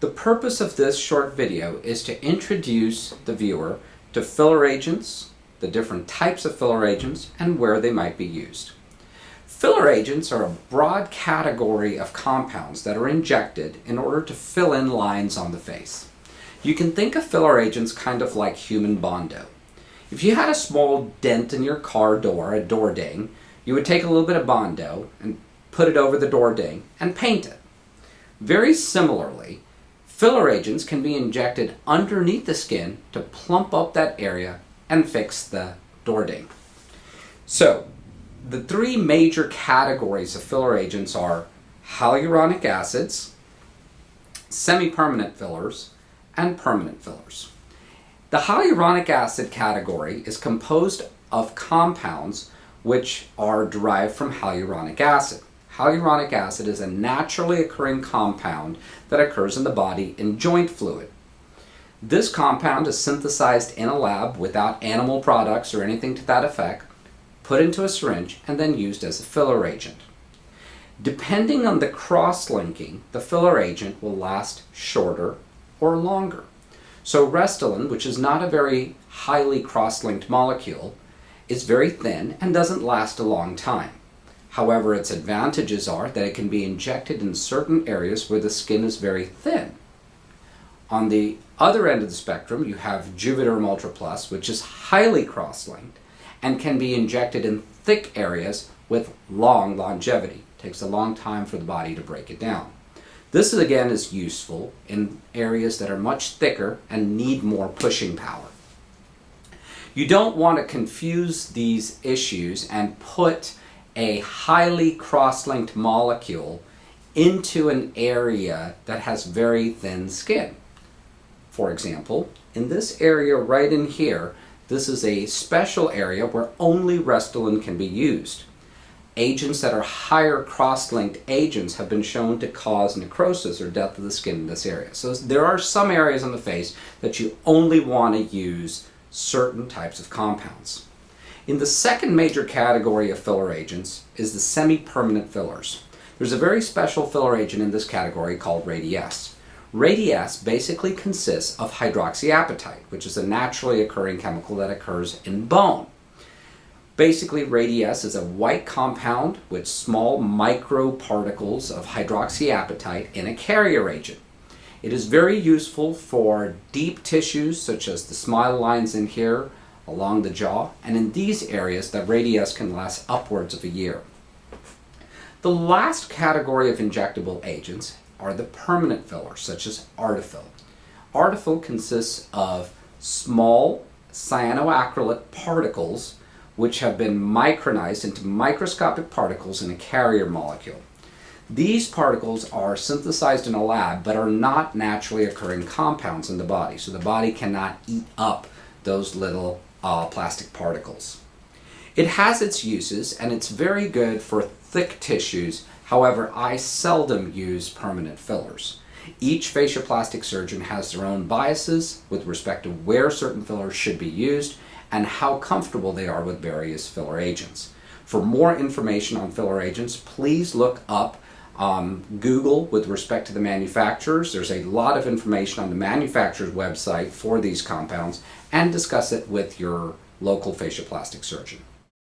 The purpose of this short video is to introduce the viewer to filler agents, the different types of filler agents, and where they might be used. Filler agents are a broad category of compounds that are injected in order to fill in lines on the face. You can think of filler agents kind of like human Bondo. If you had a small dent in your car door, a door ding, you would take a little bit of Bondo and put it over the door ding and paint it. Very similarly, filler agents can be injected underneath the skin to plump up that area and fix the door ding. So, the three major categories of filler agents are hyaluronic acids, semi-permanent fillers, and permanent fillers. The hyaluronic acid category is composed of compounds which are derived from hyaluronic acid. Hyaluronic acid is a naturally occurring compound that occurs in the body in joint fluid. This compound is synthesized in a lab without animal products or anything to that effect, put into a syringe, and then used as a filler agent. Depending on the cross-linking, the filler agent will last shorter or longer. So Restylane, which is not a very highly cross-linked molecule, is very thin and doesn't last a long time. However, its advantages are that it can be injected in certain areas where the skin is very thin. On the other end of the spectrum, you have Juvederm Ultra Plus, which is highly cross-linked and can be injected in thick areas with long longevity. It takes a long time for the body to break it down. This again is useful in areas that are much thicker and need more pushing power. You don't want to confuse these issues and put a highly cross-linked molecule into an area that has very thin skin. For example, in this area right in here, this is a special area where only Restylane can be used. Agents that are higher cross-linked agents have been shown to cause necrosis or death of the skin in this area. So there are some areas on the face that you only want to use certain types of compounds. In the second major category of filler agents is the semi-permanent fillers. There's a very special filler agent in this category called Radiesse. Radiesse basically consists of hydroxyapatite, which is a naturally occurring chemical that occurs in bone. Basically, Radiesse is a white compound with small microparticles of hydroxyapatite in a carrier agent. It is very useful for deep tissues such as the smile lines in here, along the jaw, and in these areas the Radiesse can last upwards of a year. The last category of injectable agents are the permanent fillers, such as Artefill. Artefill consists of small cyanoacrylate particles which have been micronized into microscopic particles in a carrier molecule. These particles are synthesized in a lab but are not naturally occurring compounds in the body, so the body cannot eat up those little plastic particles. It has its uses and it's very good for thick tissues. However, I seldom use permanent fillers. Each facial plastic surgeon has their own biases with respect to where certain fillers should be used and how comfortable they are with various filler agents. For more information on filler agents, please look up Google with respect to the manufacturers. There's a lot of information on the manufacturer's website for these compounds, and discuss it with your local facial plastic surgeon.